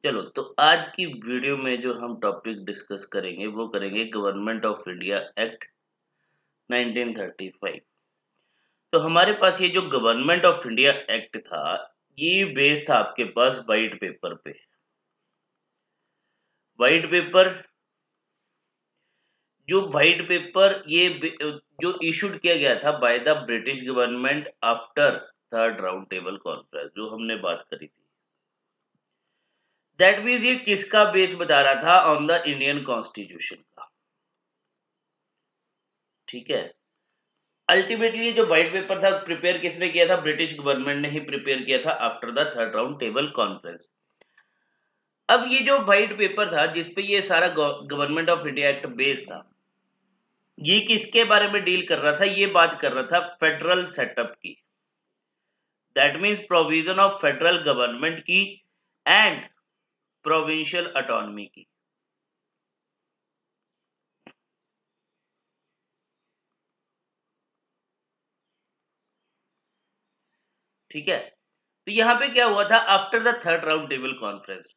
चलो तो आज की वीडियो में जो हम टॉपिक डिस्कस करेंगे वो करेंगे गवर्नमेंट ऑफ इंडिया एक्ट 1935। तो हमारे पास ये जो गवर्नमेंट ऑफ इंडिया एक्ट था, ये बेस था आपके पास वाइट पेपर पे। वाइट पेपर, जो वाइट पेपर जो इशूड किया गया था by the British government after third round table conference, जो हमने बात करी थी। दैट मीन्स ये किसका बेस बता रहा था? ऑन द इंडियन कॉन्स्टिट्यूशन का। ठीक है। अल्टीमेटली जो व्हाइट पेपर था प्रिपेयर किसने किया था? ब्रिटिश गवर्नमेंट ने ही प्रिपेयर किया था after the third round table conference. अब ये जो व्हाइट पेपर था जिसपे ये सारा government of India act based था, ये किसके बारे में डील कर रहा था? ये बात कर रहा था फेडरल सेटअप की। That means provision of federal government की एंड प्रोविंशियल ऑटोनॉमी की। ठीक है। तो यहां पे क्या हुआ था? After the third round table conference,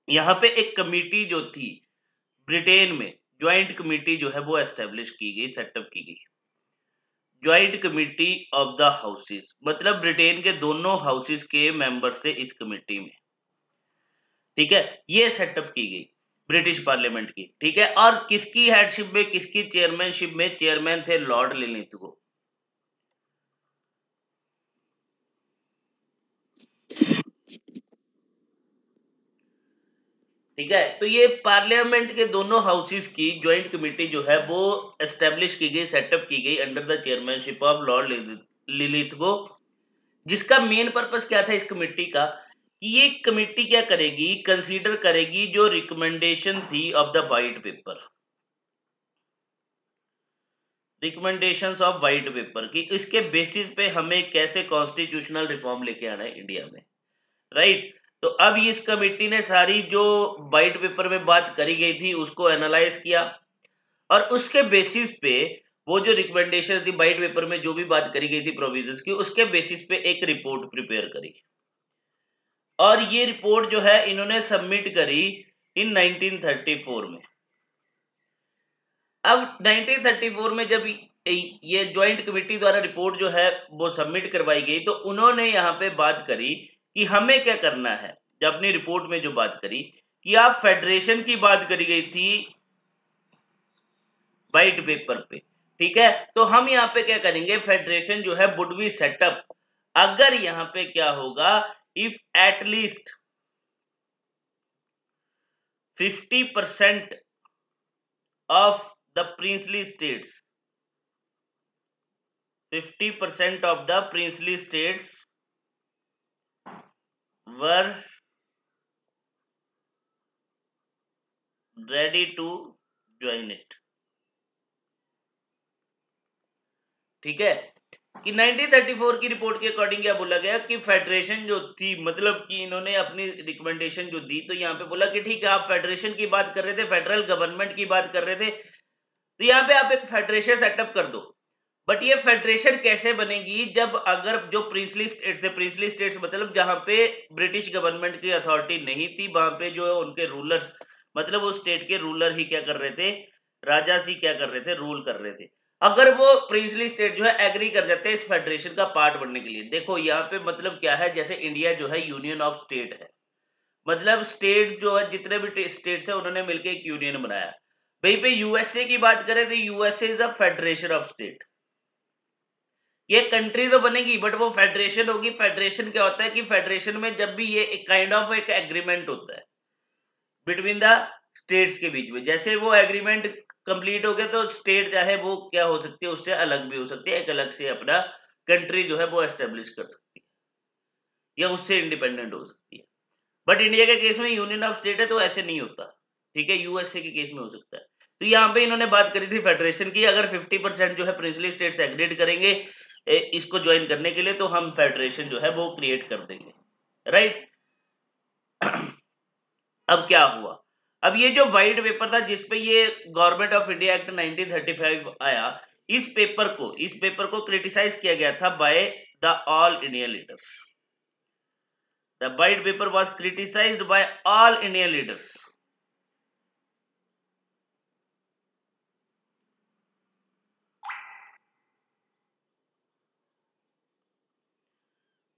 यहां पे एक कमिटी जो थी ब्रिटेन में, ज्वाइंट कमेटी जो है वो एस्टेब्लिश की गई, सेटअप की गई। Joint committee of the houses, मतलब ब्रिटेन के दोनों हाउसेस के मेंबर्स थे इस कमेटी में। ठीक है। ये सेटअप की गई ब्रिटिश पार्लियामेंट की। ठीक है। और किसकी हेडशिप में, किसकी चेयरमैनशिप में? चेयरमैन थे लॉर्ड लिनलिथगो। ठीक है। तो ये पार्लियामेंट के दोनों हाउसेस की ज्वाइंट कमेटी जो है वो एस्टेब्लिश की गई, सेटअप की गई under the chairmanship of Lord Linlithgow. जिसका मेन पर्पस क्या था इस कमेटी का? कि ये कमेटी क्या करेगी? कंसीडर करेगी जो रिकमेंडेशन थी of the white paper, recommendations of white paper की, इसके बेसिस पे हमें कैसे कॉन्स्टिट्यूशनल रिफॉर्म लेके आना है इंडिया में। राइट। तो अब इस कमेटी ने सारी जो वाइट पेपर में बात करी गई थी उसको एनालाइज किया, और उसके बेसिस पे वो जो रिकमेंडेशन थी वाइट पेपर में, जो भी बात करी गई थी प्रोविजंस की, उसके बेसिस पे एक रिपोर्ट प्रिपेयर करी। और ये रिपोर्ट जो है इन्होंने सबमिट करी इन 1934 में। अब 1934 में जब ये ज्वाइंट कमेटी द्वारा रिपोर्ट जो है वो सबमिट करवाई गई, तो उन्होंने यहाँ पे बात करी कि हमें क्या करना है। जब अपनी रिपोर्ट में जो बात करी कि आप फेडरेशन की बात करी गई थी वाइट पेपर पे। ठीक है। तो हम यहाँ पे क्या करेंगे? फेडरेशन जो है वुड बी सेटअप अगर यहाँ पे क्या होगा, if at least 50% of the princely states, 50% of the princely states were ready to join it। ठीक है। कि 1934 की रिपोर्ट के अकॉर्डिंग क्या बोला गया कि फेडरेशन जो थी, मतलब कि इन्होंने अपनी रिकमेंडेशन जो दी, तो यहाँ पे बोला कि ठीक है, आप फेडरेशन की बात कर रहे थे, फेडरल गवर्नमेंट की बात कर रहे थे, तो यहाँ पे आप एक फेडरेशन सेटअप कर दो। बट ये फेडरेशन कैसे बनेगी? जब अगर जो प्रिंसली स्टेट्स थे, प्रिंसली स्टेट्स मतलब जहां पे ब्रिटिश गवर्नमेंट की अथॉरिटी नहीं थी, वहां पे जो उनके रूलर्स, मतलब वो स्टेट के रूलर ही क्या कर रहे थे, राजा सी क्या कर रहे थे, रूल कर रहे थे। अगर वो प्रिंसली स्टेट जो है एग्री कर जाते हैं इस फेडरेशन का पार्ट बनने के लिए। देखो यहाँ पे मतलब क्या है, जैसे इंडिया जो है यूनियन ऑफ स्टेट है, मतलब स्टेट जो है जितने भी स्टेट्स है उन्होंने मिलकर एक यूनियन बनाया। वहीं पे यूएसए की बात करें तो USA is a federation of state. ये कंट्री तो बनेगी बट वो फेडरेशन होगी। फेडरेशन क्या होता है कि फेडरेशन में जब भी ये एक काइंड ऑफ एक एग्रीमेंट होता है बिटवीन द स्टेट्स के बीच में, जैसे वो एग्रीमेंट कंप्लीट हो गया तो स्टेट चाहे वो क्या हो सकती है, उससे अलग भी हो सकती है, एक अलग से अपना कंट्री जो है वो एस्टेब्लिश कर सकती है या उससे इंडिपेंडेंट हो सकती है। बट इंडिया के केस में यूनियन ऑफ स्टेट है तो ऐसे नहीं होता। ठीक है। यूएसए के केस में हो सकता है। तो यहाँ पे इन्होंने बात करी थी फेडरेशन की, अगर 50% जो है प्रिंसली स्टेट्स एग्रीड करेंगे इसको ज्वाइन करने के लिए, तो हम फेडरेशन जो है वो क्रिएट कर देंगे। राइट। अब क्या हुआ? अब ये जो व्हाइट पेपर था जिसपे ये गवर्नमेंट ऑफ इंडिया एक्ट 1935 आया, इस पेपर को क्रिटिसाइज किया गया था by the all India leaders. The white paper was criticised by all Indian leaders.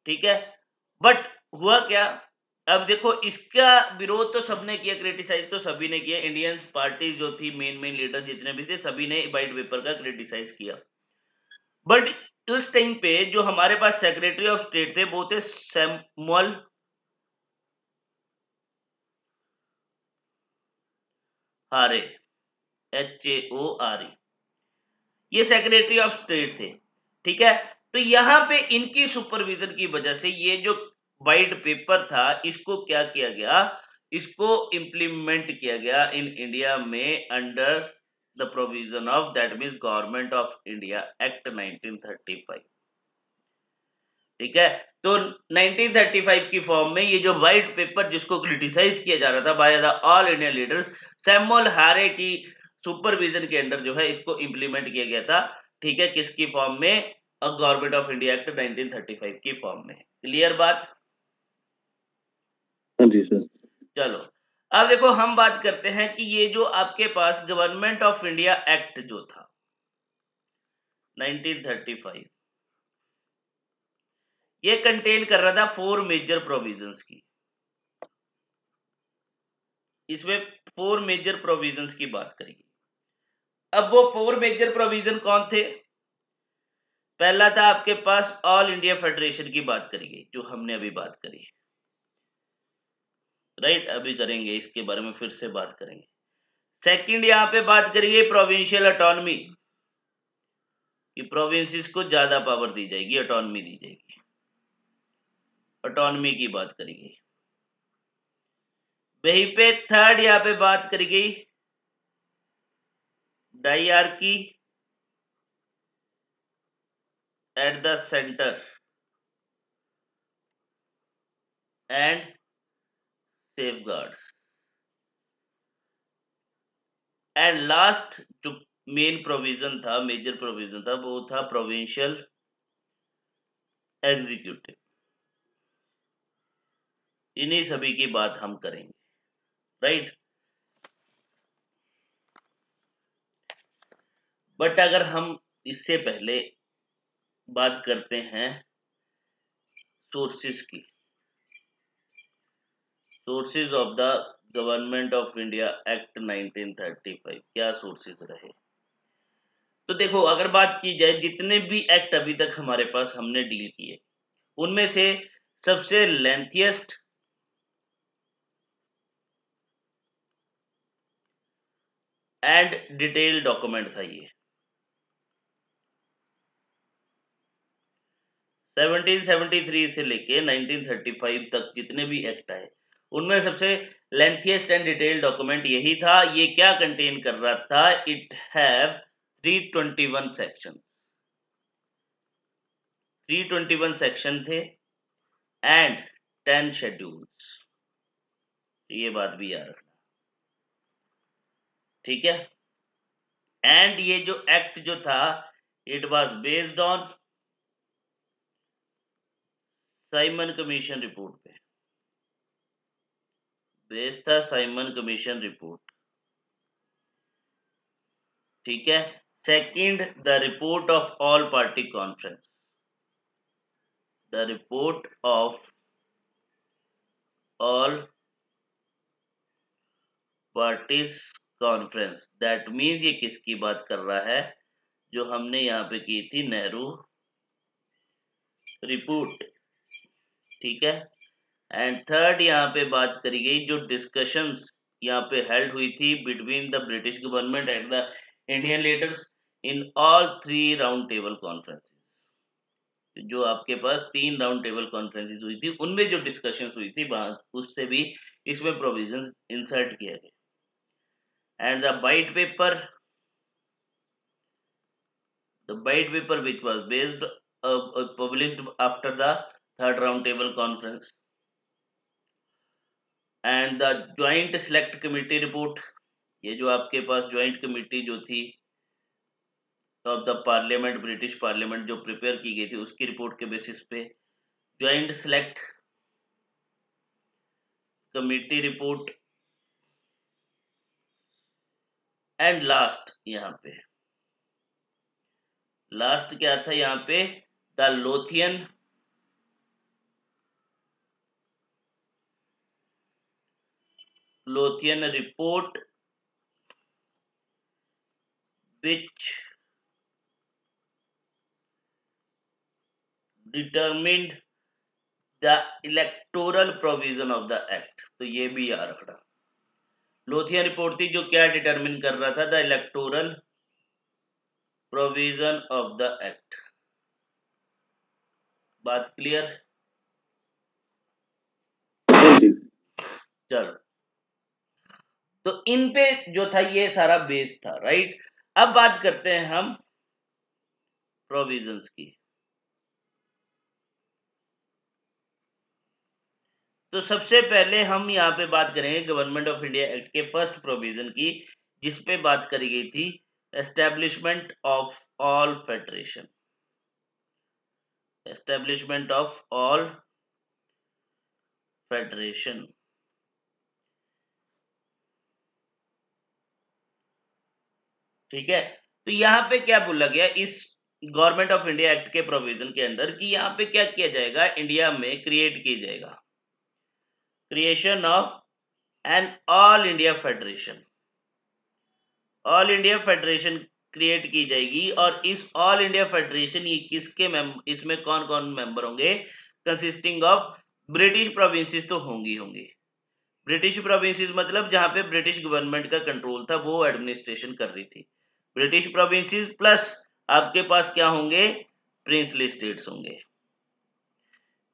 ठीक है, बट हुआ क्या, अब देखो इसका विरोध तो सबने किया, क्रिटिसाइज तो सभी ने किया, इंडियन पार्टी जो थी, मेन लीडर जितने भी थे, सभी ने व्हाइट पेपर का क्रिटिसाइज किया। बट उस टाइम पे जो हमारे पास सेक्रेटरी ऑफ स्टेट थे वो थे सैमुअल हारे, HAORE, ये सेक्रेटरी ऑफ स्टेट थे। ठीक है, तो यहां पे इनकी सुपरविजन की वजह से ये जो व्हाइट पेपर था इसको क्या किया गया, इसको इंप्लीमेंट किया गया इन इंडिया में under the provision of that means government of India act 1935। ठीक है, तो 1935 की फॉर्म में ये जो व्हाइट पेपर जिसको क्रिटिसाइज किया जा रहा था by the all India leaders, Samuel हारे की सुपरविजन के अंडर जो है इसको इंप्लीमेंट किया गया था। ठीक है, किसकी फॉर्म में, गवर्नमेंट ऑफ इंडिया एक्ट 1935 की फॉर्म में। क्लियर बात? हाँ जी सर। चलो अब देखो हम बात करते हैं कि ये जो आपके पास गवर्नमेंट ऑफ इंडिया एक्ट जो था 1935, ये कंटेन कर रहा था 4 मेजर प्रोविजंस की। इसमें 4 मेजर प्रोविजंस की बात करेंगे। अब वो 4 मेजर प्रोविजन कौन थे? पहला था आपके पास ऑल इंडिया फेडरेशन की बात करेंगे, जो हमने अभी बात करी, राइट, अभी करेंगे इसके बारे में, फिर से बात करेंगे। सेकंड यहां पे बात करेंगे प्रोविंशियल ऑटोनॉमी, कि प्रोविंसेस को ज्यादा पावर दी जाएगी, ऑटोनॉमी दी जाएगी, ऑटोनॉमी की बात करेंगे। वहीं पे थर्ड यहां पे बात करी गई dyarchy at the centre and safeguards. And last जो मेन प्रोविजन था, मेजर प्रोविजन था, वो था प्रोविंशियल एग्जीक्यूटिव। इन्हीं सभी की बात हम करेंगे, राइट। बट अगर हम इससे पहले बात करते हैं सोर्सेस की, sources of the government of India act 1935, क्या सोर्सेज रहे? तो देखो अगर बात की जाए जितने भी एक्ट अभी तक हमारे पास हमने डील किए, उनमें से सबसे लेंथिएस्ट एंड डिटेल डॉक्यूमेंट था ये। 1773 से लेके 1935 तक जितने भी एक्ट आए, उनमें सबसे लेंथिएस्ट एंड डिटेल डॉक्यूमेंट यही था। ये क्या कंटेन कर रहा था? इट हैव 321 सेक्शन, 321 सेक्शन थे एंड 10 शेड्यूल्स। ये बात भी याद रखना, ठीक है। एंड ये जो एक्ट जो था, it was based on Simon commission report पे, बेस्ड था साइमन कमीशन रिपोर्ट, ठीक है। Second, the report of all party conference, the report of all parties conference, that means ये किसकी बात कर रहा है? जो हमने यहाँ पे की थी नेहरू रिपोर्ट, ठीक है। एंड थर्ड यहाँ पे बात करी गई जो डिस्कशंस यहाँ पे हेल्ड हुई थी between the British government and the Indian leaders in all 3 round table conferences. जो आपके पास 3 राउंड टेबल कॉन्फ्रेंसेस हुई थी, उनमें जो डिस्कशंस हुई थी उससे भी इसमें प्रोविजंस इंसर्ट किया गया। And the white paper which was based published after the third round table conference, and the joint select committee report, ये जो आपके पास ज्वाइंट कमेटी जो थी of the parliament, British parliament जो प्रिपेयर की गई थी, उसकी रिपोर्ट के बेसिस पे joint select committee report, and last यहाँ पे लास्ट क्या था यहाँ पे, the Lothian report which determined the electoral provision of the act। तो ये भी याद रखना, लोथियन रिपोर्ट थी जो क्या डिटरमिन कर रहा था, the electoral provision of the act. बात क्लियर? चलो, तो इन पे जो था ये सारा बेस था, राइट। अब बात करते हैं हम प्रोविजंस की। तो सबसे पहले हम यहाँ पे बात करेंगे गवर्नमेंट ऑफ इंडिया एक्ट के फर्स्ट प्रोविजन की, जिसपे बात करी गई थी establishment of all federation, establishment of all federation. ठीक है, तो यहाँ पे क्या बोला गया इस गवर्नमेंट ऑफ इंडिया एक्ट के प्रोविजन के अंदर कि यहाँ पे क्या किया जाएगा, इंडिया में क्रिएट किया जाएगा creation of an all India federation. All India federation create की जाएगी, और इस ऑल इंडिया फेडरेशन ये किसके इसमें कौन कौन मेंबर होंगे, कंसिस्टिंग ऑफ ब्रिटिश प्रोविंसेस तो होंगी। ब्रिटिश प्रोविंसेस मतलब जहां पे ब्रिटिश गवर्नमेंट का कंट्रोल था, वो एडमिनिस्ट्रेशन कर रही थी। ब्रिटिश प्रोविंसेस प्लस आपके पास क्या होंगे, प्रिंसली स्टेट्स होंगे।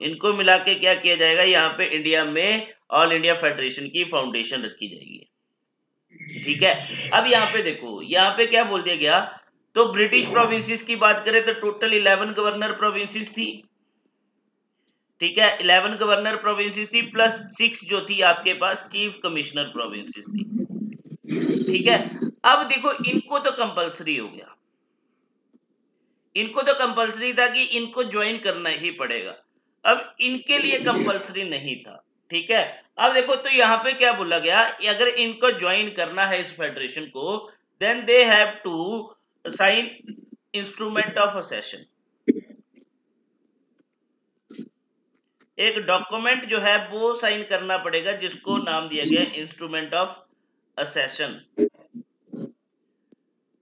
इनको मिला के क्या किया जाएगा, यहाँ पे इंडिया में ऑल इंडिया फेडरेशन की फाउंडेशन रखी जाएगी। ठीक है, अब यहाँ पे देखो, यहाँ पे क्या बोल दिया गया, तो ब्रिटिश प्रोविंसेस की बात करें तो टोटल 11 गवर्नर प्रोविंसेस थी। ठीक है, 11 गवर्नर प्रोविंसेस थी प्लस 6 जो थी आपके पास चीफ कमिश्नर प्रोविंसेस थी। ठीक है, अब देखो इनको तो कंपलसरी हो गया, इनको तो कंपलसरी था कि इनको ज्वाइन करना ही पड़ेगा। अब इनके लिए कंपलसरी नहीं था। ठीक है, अब देखो तो यहाँ पे क्या बोला गया, अगर इनको ज्वाइन करना है इस फेडरेशन को, then they have to sign instrument of accession. एक डॉक्यूमेंट जो है वो साइन करना पड़ेगा, जिसको नाम दिया गया इंस्ट्रूमेंट ऑफ असेशन।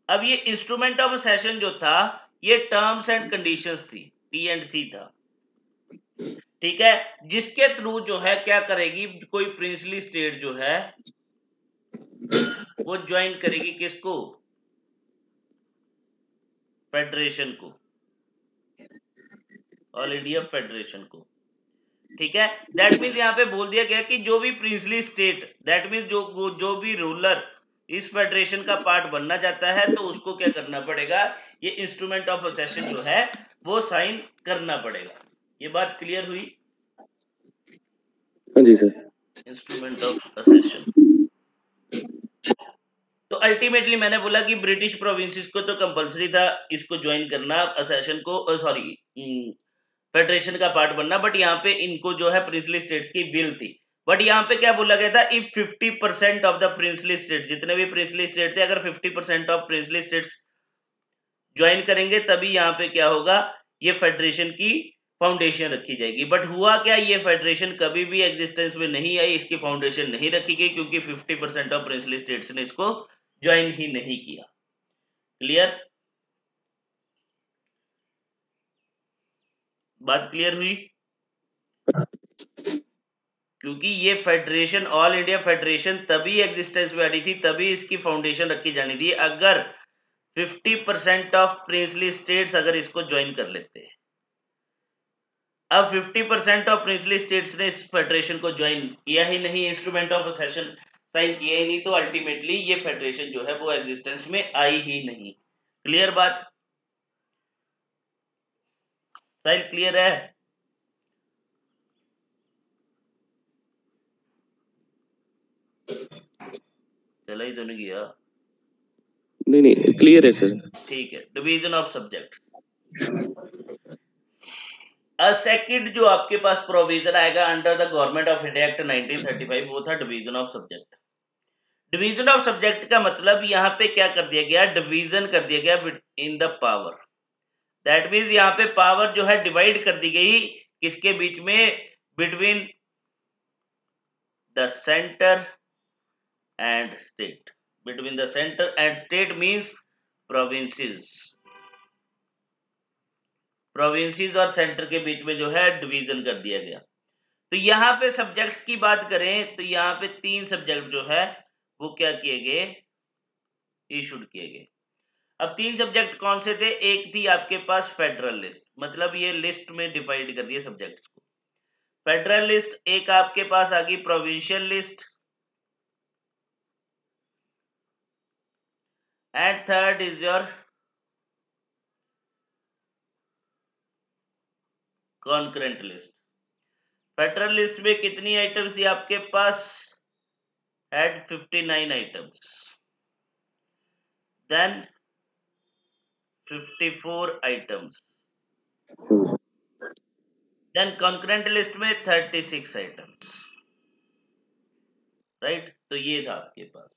अब ये इंस्ट्रूमेंट ऑफ असेशन जो था, ये टर्म्स एंड कंडीशंस थी, T&C था। ठीक है, जिसके थ्रू जो है क्या करेगी, कोई प्रिंसली स्टेट जो है वो ज्वाइन करेगी किसको, फेडरेशन को, ऑल इंडिया फेडरेशन को। ठीक है, दैट मीन्स यहाँ पे बोल दिया गया कि जो भी प्रिंसली स्टेट, दैट मीन्स जो भी रूलर इस फेडरेशन का पार्ट बनना चाहता है, तो उसको क्या करना पड़ेगा, ये इंस्ट्रूमेंट ऑफ असेशन जो है वो साइन करना पड़ेगा। ये बात क्लियर हुई? हाँ जी सर। Instrument of accession. तो अल्टीमेटली मैंने बोला कि ब्रिटिश प्रोविंसेस को तो कंपलसरी था इसको ज्वाइन करना, असेशन को, सॉरी फेडरेशन का पार्ट बनना, बट यहाँ पे इनको जो है प्रिंसली स्टेट्स की विल थी। बट यहाँ पे क्या बोला गया था, if 50% of the princely state, जितने भी प्रिंसली स्टेट थे, अगर 50% ऑफ प्रिंसली स्टेट्स ज्वाइन करेंगे तभी यहाँ पे क्या होगा, ये फेडरेशन की फाउंडेशन रखी जाएगी। बट हुआ क्या, ये फेडरेशन कभी भी एग्जिस्टेंस में नहीं आई, इसकी फाउंडेशन नहीं रखी गई, क्योंकि 50% ऑफ प्रिंसली स्टेट्स ने इसको ज्वाइन ही नहीं किया। क्लियर? बात क्लियर हुई? क्योंकि ये फेडरेशन, ऑल इंडिया फेडरेशन तभी एग्जिस्टेंस में आई थी, तभी इसकी फाउंडेशन रखी जानी थी, अगर 50% ऑफ प्रिंसली स्टेट्स अगर इसको ज्वाइन कर लेते हैं। अब 50% ऑफ प्रिंसली स्टेट्स ने इस फेडरेशन को ज्वाइन किया ही नहीं, इंस्ट्रूमेंट ऑफ असेशन साइन किया ही नहीं, तो अल्टीमेटली ये फेडरेशन जो है वो एग्जिस्टेंस में आई ही नहीं। क्लियर बात? साइड क्लियर है? चला ही तो नहीं गया। नहीं क्लियर है सर। ठीक है, डिवीजन ऑफ सब्जेक्ट। सेकंड जो आपके पास प्रोविजन आएगा under the government of India act 1935 वो था division of subject. Division of subject का मतलब यहाँ पे क्या कर दिया गया, डिवीजन कर दिया गया in the power. That means यहाँ पे पावर जो है डिवाइड कर दी गई किसके बीच में, between the centre and state. Between the centre and state means provinces. Provinces और सेंटर के बीच में जो है डिवीजन कर दिया गया। तो यहाँ पे सब्जेक्ट्स की बात करें तो यहाँ पे 3 सब्जेक्ट जो है वो क्या किए गए, इशूड किए गए। अब 3 सब्जेक्ट कौन से थे, एक थी आपके पास फेडरल लिस्ट, मतलब ये लिस्ट में डिवाइड कर दिए सब्जेक्ट्स को। फेडरल लिस्ट, एक आपके पास आ गई provincial list, and third is your concurrent list. Federal list में कितनी आइटम्स थी आपके पास, had 59 items, then 54 items, then concurrent list में 36 items, राइट। तो ये था आपके पास।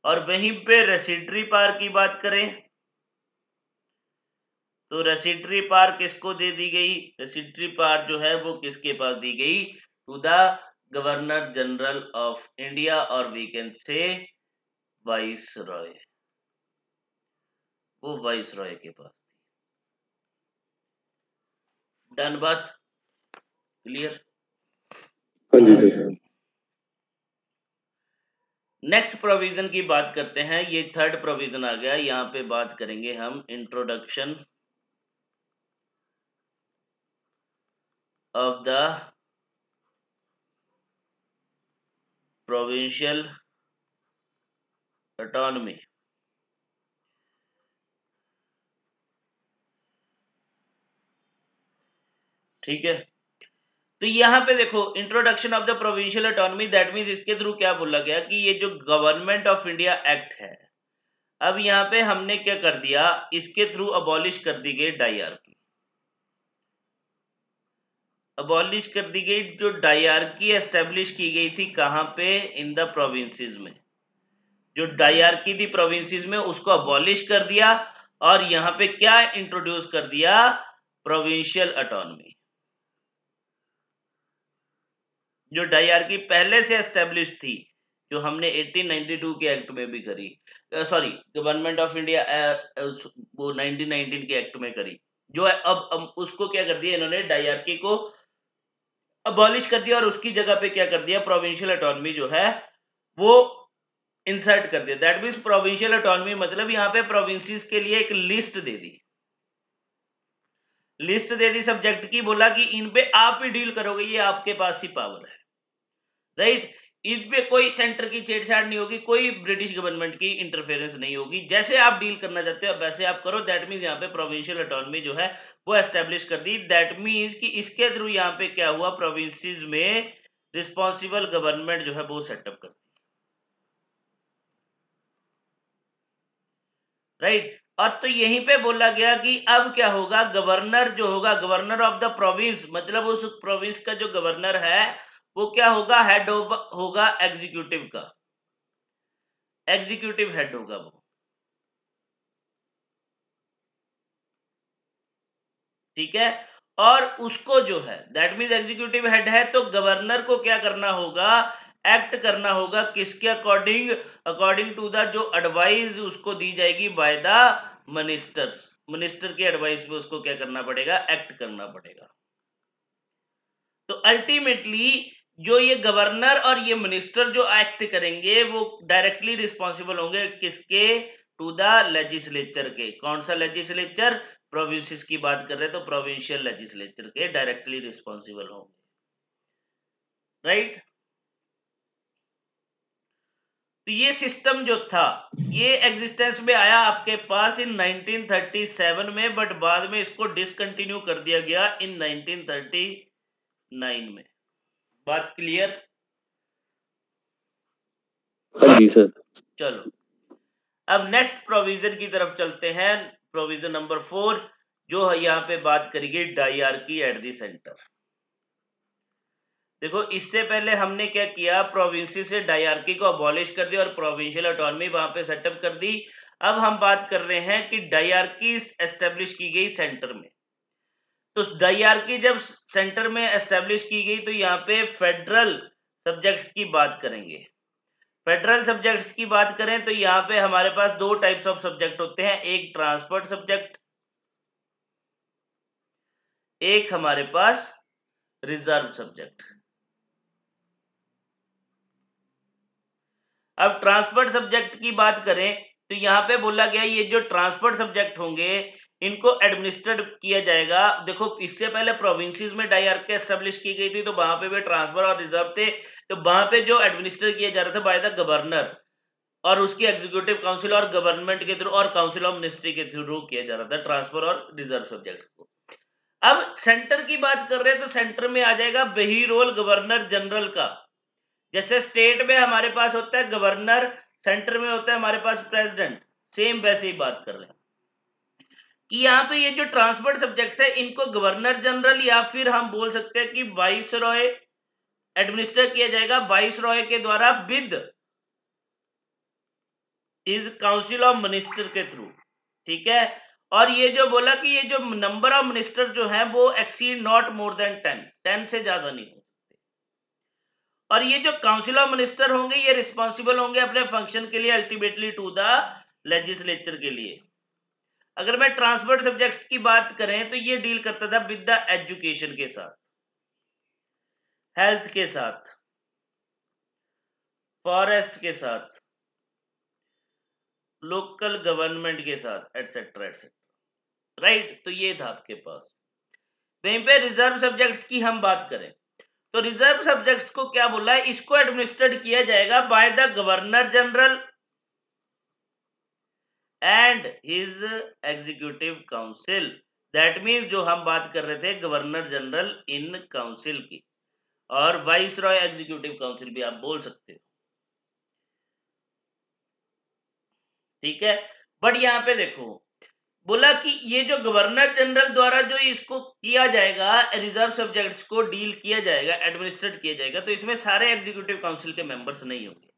और वहीं पे रेसिडरी पार की बात करें तो रेसिडरी पार किसको दे दी गई, रेसिडरी पार जो है वो किसके पास दी गई, to the governor general of India, और we can say viceroy, वो वाइस रॉय के पास थी। डन बात, क्लियर। हाँ जी सर। नेक्स्ट प्रोविजन की बात करते हैं, ये थर्ड प्रोविजन आ गया। यहाँ पे बात करेंगे हम introduction of the provincial autonomy. ठीक है, तो यहाँ पे देखो introduction of the provincial autonomy, that means इसके थ्रू क्या बोला गया कि ये जो गवर्नमेंट ऑफ इंडिया एक्ट है, अब यहाँ पे हमने क्या कर दिया, इसके थ्रू अबॉलिश कर दी गई डायरकी। अबॉलिश कर दी गई जो डायरकी एस्टेब्लिश की गई थी, कहां पे, इन द प्रोविंसेस में। जो डायरकी थी प्रोविंसेस में उसको अबॉलिश कर दिया, और यहां पे क्या इंट्रोड्यूस कर दिया, प्रोविंशियल ऑटोनॉमी। जो डायरकी पहले से एस्टेब्लिश थी, जो हमने 1892 के एक्ट में भी करी, सॉरी गवर्नमेंट ऑफ इंडिया वो 1919 के एक्ट में करी, जो है अब उसको क्या कर दिया इन्होंने, डायरकी को अबॉलिश कर दिया, और उसकी जगह पे क्या कर दिया, प्रोविंशियल ऑटोनॉमी जो है वो इंसर्ट कर दिया। दैट मीन्स प्रोविंशियल ऑटोनॉमी मतलब यहाँ पे प्रोविंसेस के लिए एक list they the, list they the subject की, बोला कि इन पे आप ही डील करोगे, ये आपके पास ही पावर है, राइट। इस पे कोई सेंटर की छेड़छाड़ नहीं होगी, कोई ब्रिटिश गवर्नमेंट की इंटरफेरेंस नहीं होगी, जैसे आप डील करना चाहते हो वैसे आप करो। दैट मीन्स यहाँ पे प्रोविंशियल ऑटोनॉमी जो है वो एस्टेब्लिश कर दी। दैट मीन्स कि इसके थ्रू यहाँ पे क्या हुआ, प्रोविंसेस में रिस्पॉन्सिबल गवर्नमेंट जो है वो सेटअप कर दी, राइट। और तो यहीं पे बोला गया कि अब क्या होगा, गवर्नर जो होगा, गवर्नर ऑफ द प्रोविंस, मतलब उस प्रोविंस का जो गवर्नर है वो क्या होगा, हेड होगा एग्जीक्यूटिव का, एग्जीक्यूटिव हेड होगा वो, ठीक है। और उसको जो है, दैट मीन्स एग्जीक्यूटिव हेड है, तो गवर्नर को क्या करना होगा, एक्ट करना होगा किसके अकॉर्डिंग, अकॉर्डिंग टू द जो एडवाइस उसको दी जाएगी बाय द मिनिस्टर्स, मिनिस्टर के एडवाइस पे उसको क्या करना पड़ेगा, एक्ट करना पड़ेगा। तो अल्टीमेटली जो ये गवर्नर और ये मिनिस्टर जो एक्ट करेंगे वो डायरेक्टली रिस्पॉन्सिबल होंगे किसके, टू द लेजिस्लेचर के। कौन सा लेजिस्लेचर, प्रोविंसेस की बात कर रहे हैं तो प्रोविंशियल लेजिस्लेचर के डायरेक्टली रिस्पॉन्सिबल होंगे, राइट। तो ये सिस्टम जो था ये एग्जिस्टेंस में आया आपके पास इन 1937 में, बट बाद में इसको डिसकंटिन्यू कर दिया गया इन 1939 में। बात क्लियर। हाँ जी सर। चलो अब नेक्स्ट प्रोविजन की तरफ चलते हैं, प्रोविजन नंबर 4, जो यहाँ पे बात करेगी डायरार्की एट द सेंटर। देखो इससे पहले हमने क्या किया, प्रोविंसी से डायरार्की को अबॉलिश कर दिया और प्रोविंशियल ऑटोनॉमी वहां पे सेटअप कर दी। अब हम बात कर रहे हैं कि डायरार्की एस्टेब्लिश की गई सेंटर में। तो डायरार्की जब सेंटर में एस्टेब्लिश की गई तो यहाँ पे फेडरल सब्जेक्ट्स की बात करेंगे। फेडरल सब्जेक्ट्स की बात करें तो यहाँ पे हमारे पास दो टाइप्स ऑफ सब्जेक्ट होते हैं, एक ट्रांसपोर्ट सब्जेक्ट, एक हमारे पास रिजर्व सब्जेक्ट। अब ट्रांसपोर्ट सब्जेक्ट की बात करें तो यहाँ पे बोला गया ये जो ट्रांसपोर्ट सब्जेक्ट होंगे इनको एडमिनिस्ट्रेट किया जाएगा। देखो इससे पहले प्रोविंसेस में डायरार्की एस्टेब्लिश की गई थी तो वहां पे भी ट्रांसफर और रिजर्व थे, तो वहां पे जो एडमिनिस्ट्रेट किया जा रहा था बाय द गवर्नर और उसकी एग्जीक्यूटिव काउंसिल और गवर्नमेंट के थ्रू और काउंसिल ऑफ मिनिस्ट्री के थ्रू किया जा रहा था ट्रांसफर और रिजर्व सब्जेक्ट को। अब सेंटर की बात कर रहे हैं तो सेंटर में आ जाएगा वही रोल गवर्नर जनरल का। जैसे स्टेट में हमारे पास होता है गवर्नर, सेंटर में होता है हमारे पास प्रेसिडेंट, सेम वैसे ही बात कर रहे हैं कि यहाँ पे ये जो ट्रांसपोर्ट सब्जेक्ट्स है इनको गवर्नर जनरल या फिर हम बोल सकते हैं कि वाइस रॉय एडमिनिस्टर किया जाएगा, वाइस रॉय के द्वारा with is council of minister के थ्रू। ठीक है, और ये जो बोला कि ये जो नंबर ऑफ मिनिस्टर जो है वो एक्सीड नॉट मोर देन 10 से ज्यादा नहीं हो सकते। और ये जो काउंसिल ऑफ मिनिस्टर होंगे ये रिस्पॉन्सिबल होंगे अपने फंक्शन के लिए अल्टीमेटली टू द लेजिस्लेचर के लिए। अगर मैं ट्रांसपोर्ट सब्जेक्ट्स की बात करें तो ये डील करता था विद द एजुकेशन के साथ, हेल्थ के साथ, फॉरेस्ट के साथ, लोकल गवर्नमेंट के साथ, एटसेट्रा एटसेट्रा। राइट, तो ये था आपके पास। वहीं पे रिजर्व सब्जेक्ट्स की हम बात करें तो रिजर्व सब्जेक्ट्स को क्या बोला है, इसको एडमिनिस्ट्रेट किया जाएगा by the governor general and his executive council. That means जो हम बात कर रहे थे गवर्नर जनरल इन काउंसिल की, और वाइस रॉय एग्जीक्यूटिव काउंसिल भी आप बोल सकते हो। ठीक है, बट यहाँ पे देखो बोला कि ये जो गवर्नर जनरल द्वारा जो इसको किया जाएगा, रिजर्व सब्जेक्ट्स को डील किया जाएगा, एडमिनिस्ट्रेट किया जाएगा, तो इसमें सारे एग्जीक्यूटिव काउंसिल के मेंबर्स नहीं होंगे।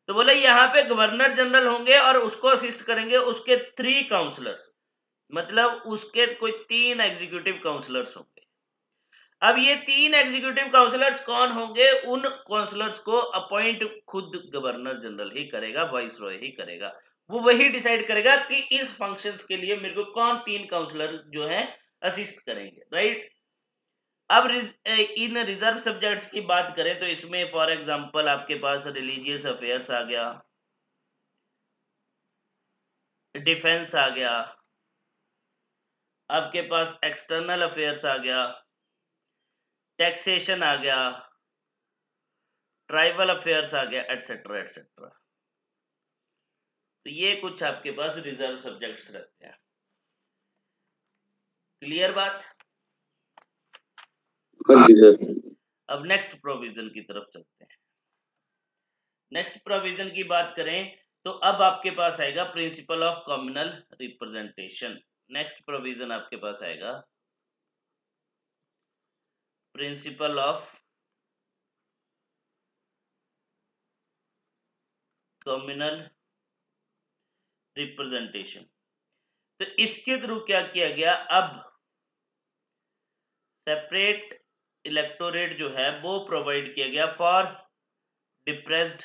तो बोला यहाँ पे गवर्नर जनरल होंगे और उसको असिस्ट करेंगे उसके 3 काउंसलर्स, मतलब उसके कोई 3 एग्जीक्यूटिव काउंसलर्स होंगे। अब ये 3 एग्जीक्यूटिव काउंसलर्स कौन होंगे, उन काउंसलर्स को अपॉइंट खुद गवर्नर जनरल ही करेगा, वाइस रॉय ही करेगा। वो वही डिसाइड करेगा कि इस फंक्शंस के लिए मेरे को कौन 3 काउंसलर जो है असिस्ट करेंगे। राइट, अब इन रिजर्व सब्जेक्ट्स की बात करें तो इसमें फॉर एग्जांपल आपके पास रिलीजियस अफेयर्स आ गया, डिफेंस आ गया, आपके पास एक्सटर्नल अफेयर्स आ गया, टैक्सेशन आ गया, ट्राइबल अफेयर्स आ गया, एटसेट्रा एटसेट्रा। तो ये कुछ आपके पास रिजर्व सब्जेक्ट्स रहते हैं। क्लियर बात? हाँ जी सर। अब नेक्स्ट प्रोविजन की तरफ चलते हैं। नेक्स्ट प्रोविजन की बात करें तो अब आपके पास आएगा principle of communal representation. Next provision आपके पास आएगा प्रिंसिपल ऑफ कम्युनल रिप्रेजेंटेशन। तो इसके थ्रू क्या किया गया, अब सेपरेट इलेक्टोरेट जो है वो प्रोवाइड किया गया फॉर डिप्रेस्ड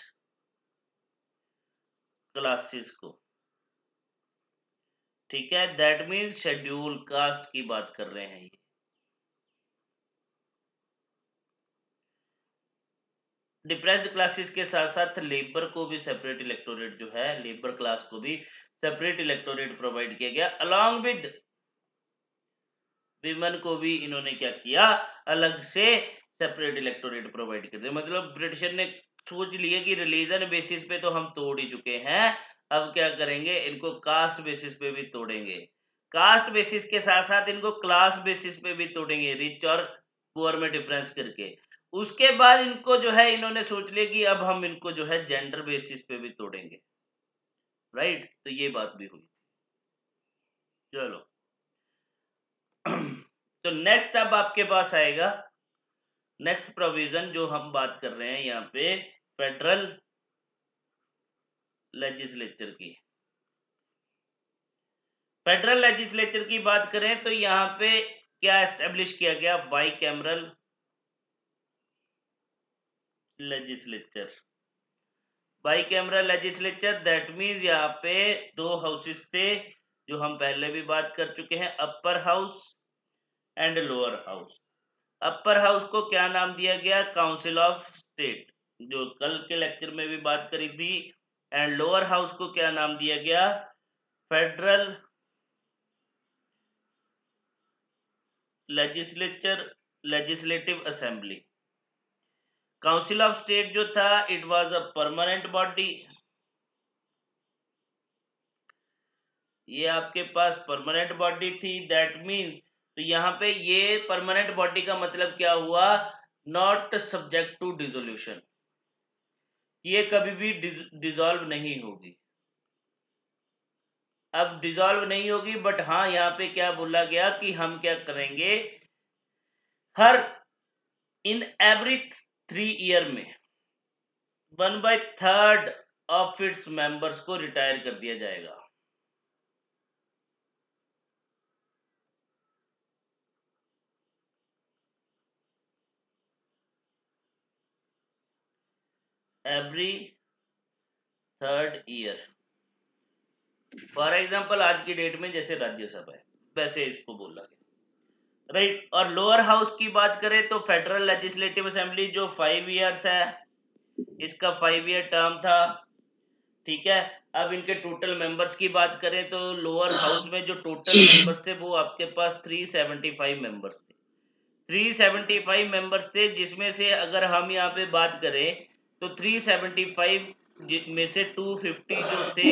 क्लासेस को। ठीक है, दैट मीन्स शेड्यूल कास्ट की बात कर रहे हैं ये। डिप्रेस्ड क्लासेस के साथ साथ लेबर को भी सेपरेट इलेक्टोरेट जो है, लेबर क्लास को भी सेपरेट इलेक्टोरेट प्रोवाइड किया गया। अलॉन्ग विद विमेन को भी इन्होंने क्या किया, अलग से सेपरेट इलेक्टोरेट प्रोवाइड कर दिया। मतलब ब्रिटिशर ने सोच लिया कि रिलीजन बेसिस पे तो हम तोड़ ही चुके हैं, अब क्या करेंगे, इनको कास्ट बेसिस पे भी तोड़ेंगे। कास्ट बेसिस के साथ साथ इनको क्लास बेसिस पे भी तोड़ेंगे, रिच और पुअर में डिफरेंस करके। उसके बाद इनको जो है इन्होंने सोच लिया कि अब हम इनको जो है जेंडर बेसिस पे भी तोड़ेंगे। राइट, तो ये बात भी हुई। चलो तो नेक्स्ट अब आपके पास आएगा नेक्स्ट प्रोविजन जो हम बात कर रहे हैं यहाँ पे फेडरल लेजिस्लेचर की। फेडरल लेजिस्लेचर की बात करें तो यहाँ पे क्या एस्टेब्लिश किया गया, bicameral legislature. Bicameral legislature that means यहाँ पे दो हाउसेस थे जो हम पहले भी बात कर चुके हैं, upper house and lower house. Upper house को क्या नाम दिया गया, काउंसिल ऑफ स्टेट, जो कल के लेक्चर में भी बात करी थी। एंड लोअर हाउस को क्या नाम दिया गया, federal legislative assembly. Council of state जो था it was a permanent body, ये आपके पास परमानेंट बॉडी थी। दैट मीन्स तो यहाँ पे ये परमानेंट बॉडी का मतलब क्या हुआ, नॉट सब्जेक्ट टू डिसोल्यूशन, ये कभी भी डिसॉल्व नहीं होगी। अब डिसॉल्व नहीं होगी बट हाँ यहाँ पे क्या बोला गया कि हम क्या करेंगे, हर इन एवरी 3 ईयर में 1/3 ऑफ इट्स मेंबर्स को रिटायर कर दिया जाएगा। Every 3rd year. For example आज की डेट में जैसे राज्यसभा है वैसे इसको बोला गया, राइट। और लोअर हाउस की बात करें तो फेडरल लेजिस्लेटिव असेंबली जो 5 ईयर्स है, इसका 5 ईयर टर्म था, ठीक है। अब इनके टोटल मेंबर्स की बात करें तो लोअर हाउस में जो टोटल मेंबर्स थे वो आपके पास 375 मेंबर्स थे। 375 मेंबर्स थे, जिसमें से अगर हम यहाँ पे बात करें तो 375 में से 250 जो थे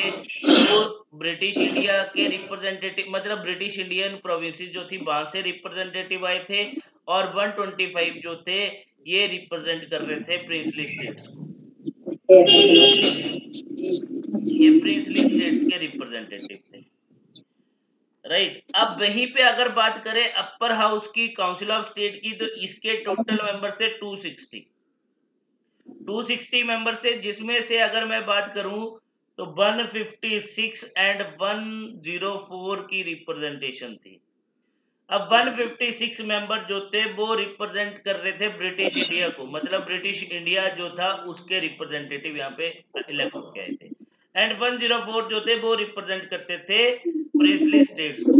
वो ब्रिटिश इंडिया के रिप्रेजेंटेटिव, मतलब ब्रिटिश इंडियन प्रोविंसेस जो थी वहां से रिप्रेजेंटेटिव आए थे, और 125 जो थे ये रिप्रेजेंट कर रहे थे प्रिंसली स्टेट्स को, ये प्रिंसली स्टेट्स के रिप्रेजेंटेटिव थे, राइट। अब वहीं पे अगर बात करें अपर हाउस की, काउंसिल ऑफ स्टेट की, तो इसके टोटल मेंबर थे 260 मेंबर थे, जिसमें से अगर मैं बात करूं तो 156 एंड 104 की रिप्रेजेंटेशन थी। अब 156 मेंबर जो थे वो रिप्रेजेंट कर रहे थे ब्रिटिश इंडिया को, मतलब ब्रिटिश इंडिया जो था उसके रिप्रेजेंटेटिव यहाँ पे इलेक्ट होके आए थे। एंड 104 जो थे वो रिप्रेजेंट करते थे प्रिंसली स्टेट्स को।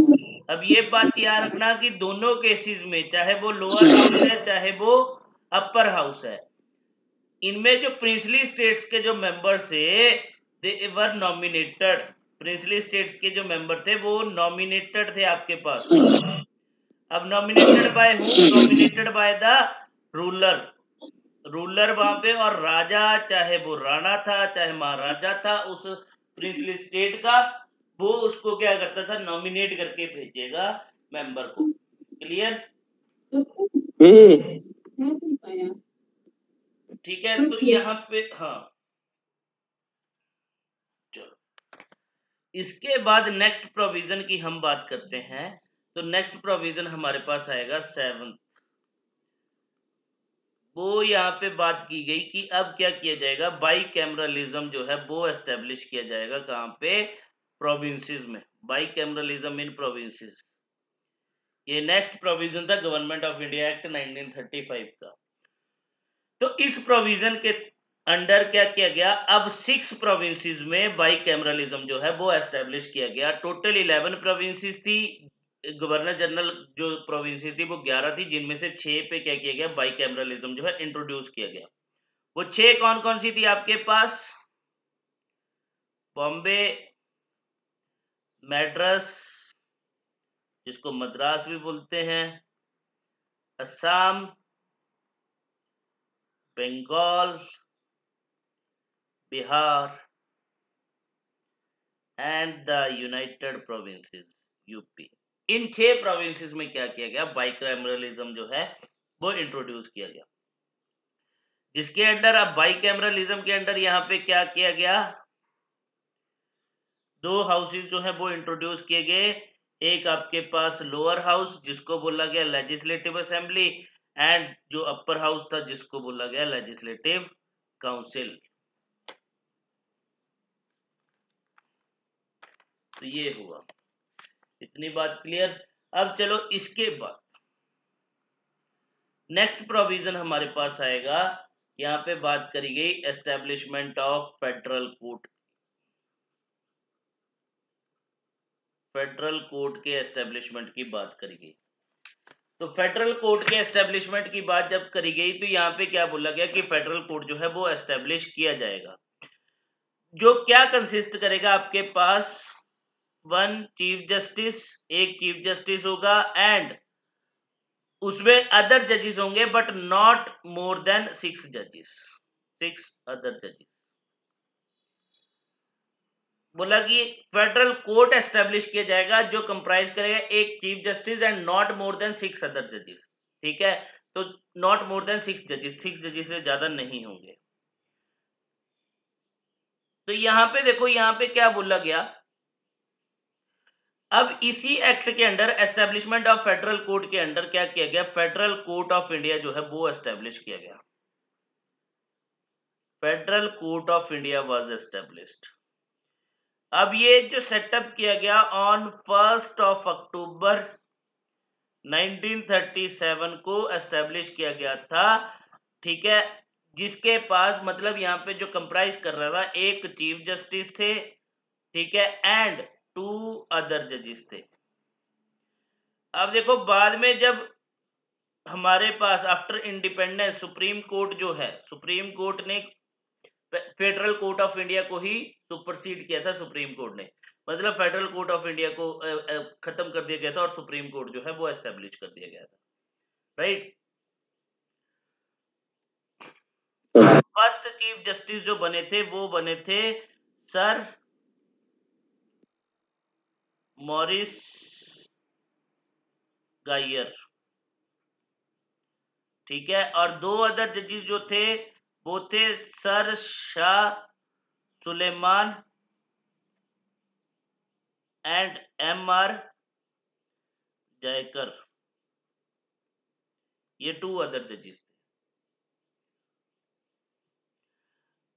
अब ये बात याद रखना कि दोनों केसेस में, चाहे वो लोअर हाउस है चाहे वो अपर हाउस है, इनमें जो प्रिंसली स्टेट्स के जो मेंबर्स थे दे वर नॉमिनेटेड। प्रिंसली स्टेट्स के जो मेंबर थे वो नॉमिनेटेड थे आपके पास। अब नॉमिनेटेड बाय हूँ, nominated by the ruler, ruler वहां पे, और राजा चाहे वो राणा था चाहे महाराजा था उस प्रिंसली स्टेट का, वो उसको क्या करता था, नॉमिनेट करके भेजेगा मेंबर को। क्लियर? ठीक है, तो यहाँ पे हाँ चलो, इसके बाद नेक्स्ट प्रोविजन की हम बात करते हैं। तो नेक्स्ट प्रोविजन हमारे पास आएगा 7th। वो यहाँ पे बात की गई कि अब क्या किया जाएगा, बाइकैमरलिज्म जो है वो एस्टेब्लिश किया जाएगा कहाँ पे, प्रोविंसेस में, बाइकैमरलिज्म इन प्रोविंसेस। ये नेक्स्ट प्रोविजन था गवर्नमेंट ऑफ इंडिया एक्ट 1935 का। तो इस प्रोविजन के अंडर क्या किया गया, अब 6 प्रोविंसेस में बाइकैमरलिज्म जो है वो एस्टेब्लिश किया गया। टोटल 11 प्रोविंसेस थी, गवर्नर जनरल जो प्रोविंसेस थी वो 11 थी, जिनमें से 6 पे क्या किया गया, बाइकैमरलिज्म जो है इंट्रोड्यूस किया गया। वो 6 कौन कौन सी थी आपके पास, बॉम्बे, मैड्रास जिसको मद्रास भी बोलते हैं, Assam, Bengal, Bihar and the united provinces UP. इन 6 प्रोविंसेस में क्या किया गया, बाइकैमरलिज्म जो है वो इंट्रोड्यूस किया गया, जिसके अंडर अब बाइकैमरलिज्म के अंडर यहाँ पे क्या किया गया, 2 हाउसेस जो है वो इंट्रोड्यूस किए गए। एक आपके पास लोअर हाउस जिसको बोला गया लेजिस्लेटिव असेंबली, एंड जो अपर हाउस था जिसको बोला गया लेजिस्लेटिव काउंसिल। तो ये हुआ, इतनी बात क्लियर। अब चलो इसके बाद नेक्स्ट प्रोविजन हमारे पास आएगा, यहाँ पे बात करी गई establishment of federal court. Federal court के एस्टेब्लिशमेंट की बात करी गई। तो फेडरल कोर्ट के एस्टेब्लिशमेंट की बात जब करी गई तो यहाँ पे क्या बोला गया कि फेडरल कोर्ट जो है वो एस्टेब्लिश किया जाएगा, जो क्या कंसिस्ट करेगा आपके पास 1 चीफ जस्टिस, एक चीफ जस्टिस होगा, एंड उसमें अदर जजेस होंगे बट नॉट मोर देन 6 जजेस, 6 अदर जजेस। बोला कि फेडरल कोर्ट एस्टेब्लिश किया जाएगा जो कंप्राइज करेगा एक chief justice and not more than 6 other जजेस। ठीक है, तो नॉट मोर देन 6 जजेस, 6 जजेस से ज्यादा नहीं होंगे। तो यहां पे देखो, यहां पे क्या बोला गया, अब इसी एक्ट के under establishment of federal court के अंडर क्या किया गया, फेडरल कोर्ट ऑफ इंडिया जो है वो एस्टेब्लिश किया गया। Federal court of India was established. अब ये जो सेटअप किया गया ऑन 1 अक्टूबर 1937 को एस्टेब्लिश किया गया था। ठीक है, जिसके पास मतलब यहाँ पे जो कंप्राइज कर रहा था, एक चीफ जस्टिस थे, ठीक है, एंड 2 अदर जजेस थे। अब देखो बाद में जब हमारे पास आफ्टर इंडिपेंडेंस सुप्रीम कोर्ट जो है, सुप्रीम कोर्ट ने फेडरल कोर्ट ऑफ इंडिया को ही सुपरसीड किया था। सुप्रीम कोर्ट ने मतलब फेडरल कोर्ट ऑफ इंडिया को खत्म कर दिया गया था और सुप्रीम कोर्ट जो है वो एस्टेब्लिश कर दिया गया था, राइट। फर्स्ट चीफ जस्टिस जो बने थे वो बने थे सर मॉरिस गायर। ठीक है, और 2 अदर जजेस जो थे वो थे sir Shah Sulaiman and MR Jayakar. ये 2 अदर जजेस थे।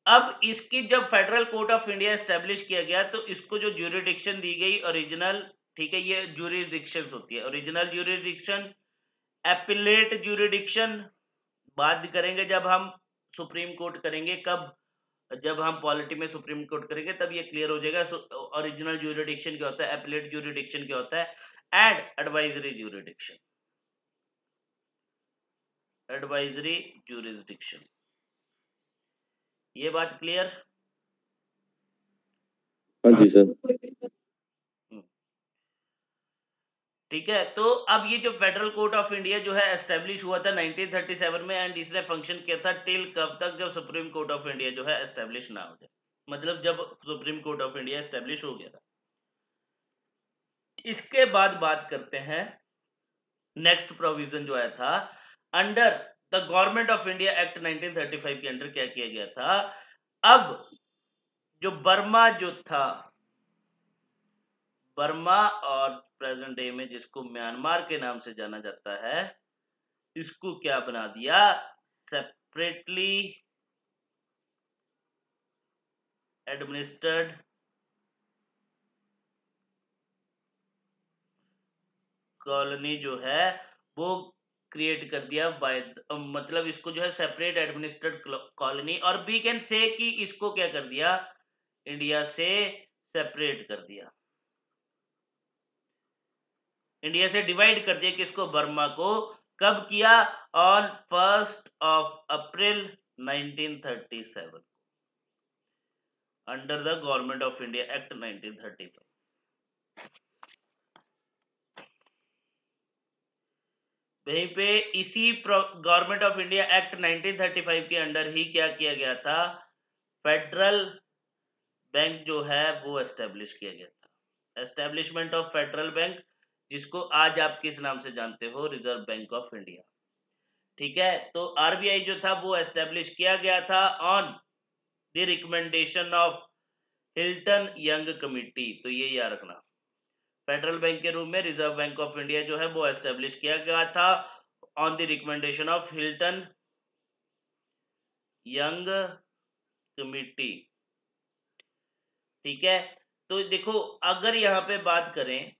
अब इसकी जब federal court of India establish किया गया तो इसको जो ज्यूरिडिक्शन दी गई ओरिजिनल, ठीक है, ये ज्यूरिडिक्शन होती है, ओरिजिनल ज्यूरिडिक्शन, एपिलेट ज्यूरिडिक्शन बात करेंगे जब हम सुप्रीम कोर्ट करेंगे, कब, जब हम पॉलिटी में सुप्रीम कोर्ट करेंगे तब ये क्लियर हो जाएगा। ओरिजिनल ज्यूरिडिक्शन क्या होता है, एपिलेट ज्यूरिडिक्शन क्या होता है, and advisory jurisdiction, advisory jurisdiction. ये बात क्लियर? हाँ जी सर। ठीक है, तो अब ये जो फेडरल कोर्ट ऑफ इंडिया जो है एस्टेब्लिश हुआ था 1937 में, एंड इसने फंक्शन किया था टिल कब तक, जब सुप्रीम कोर्ट ऑफ इंडिया जो है एस्टेब्लिश ना हो जाए, मतलब जब supreme court of India establish हो गया था। इसके बाद बात करते हैं नेक्स्ट प्रोविजन जो आया था under the government of India act 1935 के अंडर क्या किया गया था। अब जो बर्मा जो था, बर्मा और प्रेजेंट डे में जिसको म्यांमार के नाम से जाना जाता है, इसको क्या बना दिया, सेपरेटली एडमिनिस्टर्ड कॉलोनी जो है वो क्रिएट कर दिया बाय, मतलब इसको जो है सेपरेट एडमिनिस्ट्रेड कॉलोनी, और वी कैन से कि इसको क्या कर दिया, इंडिया से सेपरेट कर दिया, इंडिया से डिवाइड कर दिया किसको, बर्मा को। कब किया, on 1 April 1937 under the government of India act 1935। वहीं पे इसी गवर्नमेंट ऑफ इंडिया एक्ट 1935 के अंडर ही क्या किया गया था, फेडरल बैंक जो है वो एस्टेब्लिश किया गया था। एस्टेब्लिशमेंट ऑफ फेडरल बैंक, जिसको आज आप किस नाम से जानते हो, रिजर्व बैंक ऑफ इंडिया। ठीक है, तो आरबीआई जो था वो एस्टेब्लिश किया गया था on the recommendation of Hilton young committee. तो ये याद रखना, फेडरल बैंक के रूप में रिजर्व बैंक ऑफ इंडिया जो है वो एस्टेब्लिश किया गया था on the recommendation of Hilton young committee. ठीक है, तो देखो अगर यहाँ पे बात करें,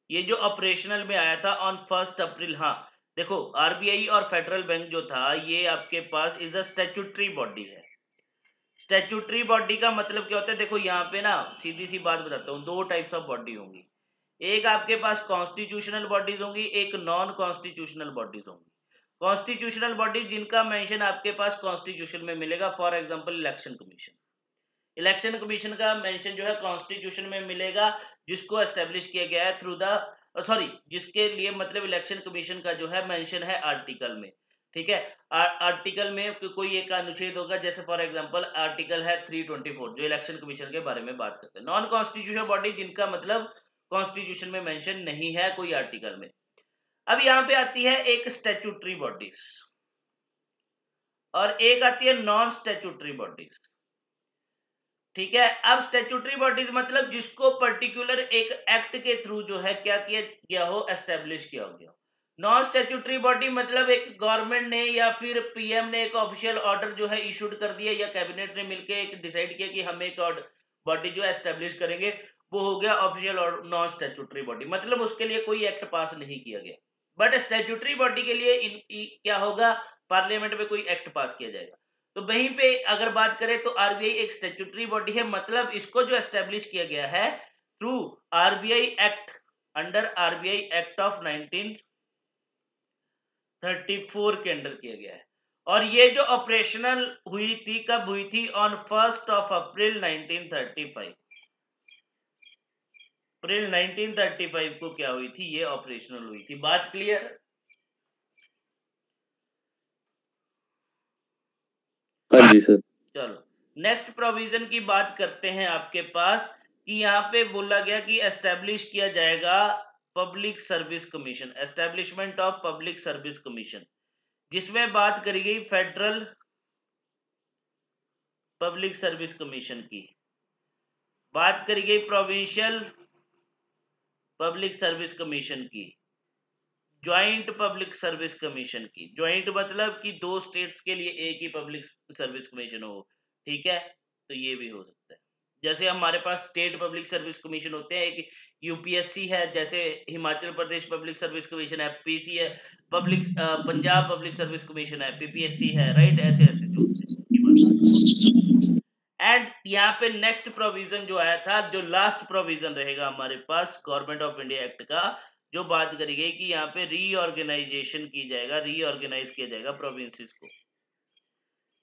ये जो ऑपरेशनल में आया था ऑन 1 अप्रैल, हाँ देखो आरबीआई और फेडरल बैंक जो था ये आपके पास इज अ स्टैट्यूटरी बॉडी है। स्टैट्यूटरी बॉडी का मतलब क्या होता है, देखो यहाँ पे ना सीधी सी बात बताता हूँ, दो टाइप्स ऑफ बॉडी होंगी। एक आपके पास कॉन्स्टिट्यूशनल बॉडीज होंगी, एक नॉन कॉन्स्टिट्यूशनल बॉडीज होंगी। कॉन्स्टिट्यूशनल बॉडी जिनका मेंशन आपके पास कॉन्स्टिट्यूशन में मिलेगा, for example election commission. Election commission का मेंशन जो है कॉन्स्टिट्यूशन में मिलेगा, जिसको एस्टेब्लिश किया गया है थ्रू द सॉरी जिसके लिए मतलब इलेक्शन कमीशन का जो है मेंशन है आर्टिकल में। ठीक है, आर्टिकल में कोई एक अनुच्छेद होगा, जैसे फॉर एग्जांपल आर्टिकल है 324 जो इलेक्शन कमीशन के बारे में बात करते हैं। नॉन कॉन्स्टिट्यूशनल बॉडी जिनका मतलब कॉन्स्टिट्यूशन में मेंशन नहीं है कोई आर्टिकल में। अब यहाँ पे आती है एक स्टैट्यूटरी बॉडीज और एक आती है नॉन स्टैट्यूटरी बॉडीज। ठीक है, अब स्टैट्यूटरी बॉडीज मतलब जिसको पर्टिकुलर एक एक्ट के थ्रू जो है क्या किया गया हो, एस्टेब्लिश किया हो गया। नॉन स्टैट्यूटरी बॉडी मतलब एक गवर्नमेंट ने या फिर पीएम ने एक ऑफिशियल ऑर्डर जो है इशूड कर दिया, या कैबिनेट ने मिलकर एक डिसाइड किया कि हम एक बॉडी जो एस्टेब्लिश करेंगे, वो हो गया ऑफिशियल नॉन स्टैट्यूटरी बॉडी, मतलब उसके लिए कोई एक्ट पास नहीं किया गया। बट स्टैट्यूटरी बॉडी के लिए क्या होगा, पार्लियामेंट में कोई एक्ट पास किया जाएगा। तो वहीं पे अगर बात करें तो आरबीआई एक स्टैट्यूटरी बॉडी है, मतलब इसको जो एस्टेब्लिश किया गया है through RBI act, under RBI act of 1934 के अंडर किया गया है। और ये जो ऑपरेशनल हुई थी, कब हुई थी, ऑन 1 अप्रैल 1935। अप्रैल 1935 को क्या हुई थी, ये ऑपरेशनल हुई थी। बात क्लियर? हाँ जी सर। चलो नेक्स्ट प्रोविजन की बात करते हैं आपके पास, कि यहाँ पे बोला गया कि एस्टेब्लिश किया जाएगा public service commission, establishment of public service commission, जिसमें बात करी गई फेडरल पब्लिक सर्विस कमीशन की, बात करी गई प्रोविंशियल पब्लिक सर्विस कमीशन की, ज्वाइंट पब्लिक सर्विस कमीशन की। ज्वाइंट मतलब कि दो स्टेट्स के लिए एक ही पब्लिक सर्विस कमीशन हो। ठीक है, तो ये भी हो सकता है। जैसे हमारे पास स्टेट पब्लिक सर्विस कमीशन होते हैं, एक यूपीएससी है, जैसे Himachal Pradesh public service commission है, पीसी है, public Punjab public service commission है, पीपीएससी है, राइट, ऐसे ऐसे जो एंड यहाँ पे नेक्स्ट प्रोविजन जो आया था, जो लास्ट प्रोविजन रहेगा हमारे पास गवर्नमेंट ऑफ इंडिया एक्ट का, जो बात करी गई कि यहाँ पे रीऑर्गेनाइजेशन की जाएगा, रीऑर्गेनाइज किया जाएगा प्रोविंसेस को,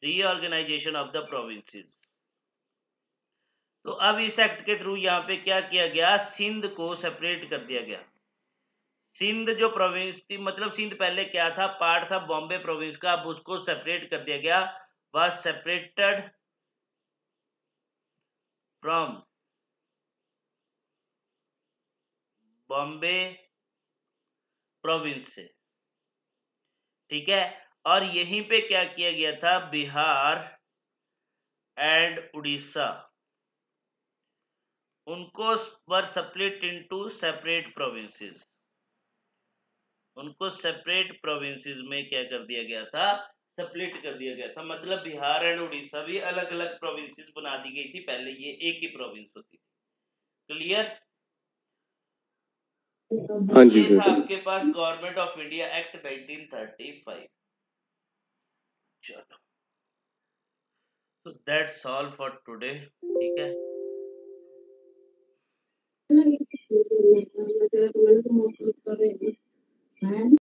रीऑर्गेनाइजेशन ऑफ द प्रोविंसेस। तो अब इस एक्ट के थ्रू यहाँ पे क्या किया गया, सिंध को सेपरेट कर दिया गया। सिंध जो प्रोविंस थी, मतलब सिंध पहले क्या था, पार्ट था बॉम्बे प्रोविंस का, अब उसको सेपरेट कर दिया गया, was separated from Bombay province से। ठीक है, और यहीं पे क्या किया गया था, बिहार एंड उड़ीसा, उनको वर स्प्लिट इनटू सेपरेट प्रोविंसेस, उनको सेपरेट प्रोविंसेस में क्या कर दिया गया था, स्प्लिट कर दिया गया था। मतलब बिहार एंड उड़ीसा भी अलग अलग प्रोविंसेस बना दी गई थी, पहले ये एक ही प्रोविंस होती थी। क्लियर? हाँ जी ये था सर। आपके पास गवर्नमेंट ऑफ इंडिया एक्ट 1935। चलो, तो दैट्स ऑल फॉर टुडे। ठीक है।